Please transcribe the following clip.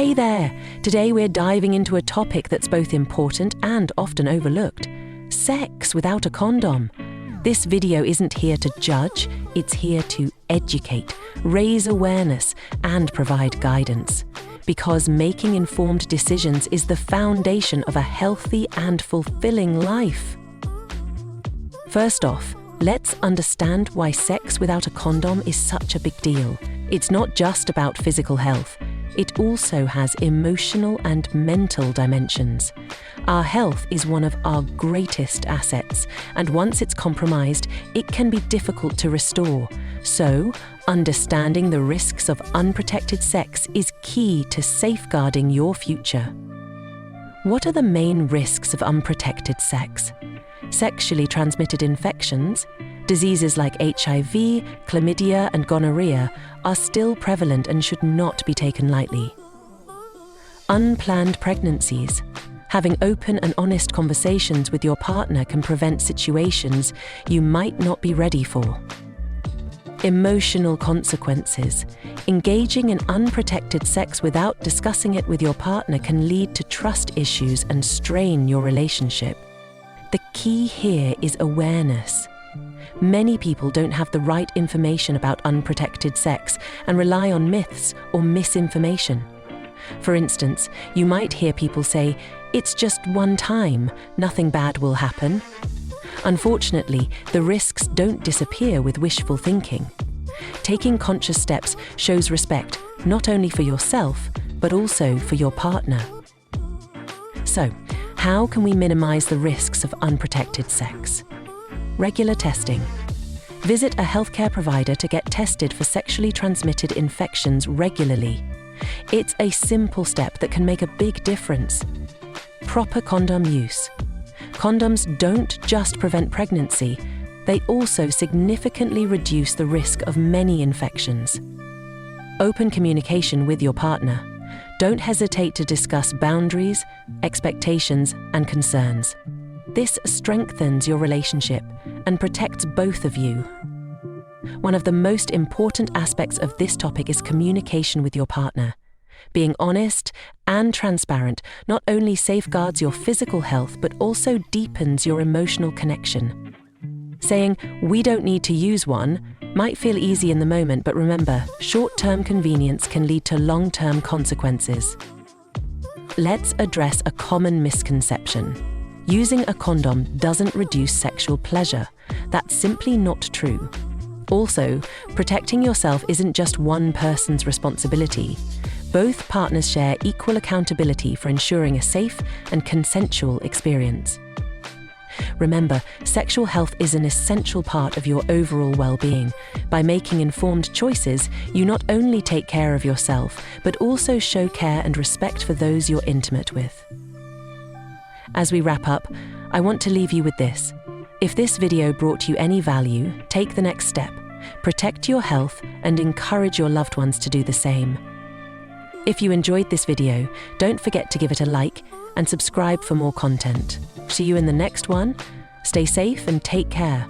Hey there! Today we're diving into a topic that's both important and often overlooked: sex without a condom. This video isn't here to judge, it's here to educate, raise awareness, and provide guidance. Because making informed decisions is the foundation of a healthy and fulfilling life. First off, let's understand why sex without a condom is such a big deal. It's not just about physical health. It also has emotional and mental dimensions. Our health is one of our greatest assets, and once it's compromised, it can be difficult to restore. So, understanding the risks of unprotected sex is key to safeguarding your future. What are the main risks of unprotected sex? Sexually transmitted infections, diseases like HIV, chlamydia, and gonorrhea are still prevalent and should not be taken lightly. Unplanned pregnancies. Having open and honest conversations with your partner can prevent situations you might not be ready for. Emotional consequences. Engaging in unprotected sex without discussing it with your partner can lead to trust issues and strain your relationship. The key here is awareness. Many people don't have the right information about unprotected sex and rely on myths or misinformation. For instance, you might hear people say, "It's just one time, nothing bad will happen." Unfortunately, the risks don't disappear with wishful thinking. Taking conscious steps shows respect not only for yourself, but also for your partner. So, how can we minimize the risks of unprotected sex? Regular testing. Visit a healthcare provider to get tested for sexually transmitted infections regularly. It's a simple step that can make a big difference. Proper condom use. Condoms don't just prevent pregnancy, they also significantly reduce the risk of many infections. Open communication with your partner. Don't hesitate to discuss boundaries, expectations, and concerns. This strengthens your relationship and protects both of you. One of the most important aspects of this topic is communication with your partner. Being honest and transparent not only safeguards your physical health, but also deepens your emotional connection. Saying, "We don't need to use one," might feel easy in the moment, but remember, short-term convenience can lead to long-term consequences. Let's address a common misconception. Using a condom doesn't reduce sexual pleasure. That's simply not true. Also, protecting yourself isn't just one person's responsibility. Both partners share equal accountability for ensuring a safe and consensual experience. Remember, sexual health is an essential part of your overall well-being. By making informed choices, you not only take care of yourself, but also show care and respect for those you're intimate with. As we wrap up, I want to leave you with this. If this video brought you any value, take the next step. Protect your health and encourage your loved ones to do the same. If you enjoyed this video, don't forget to give it a like and subscribe for more content. See you in the next one. Stay safe and take care.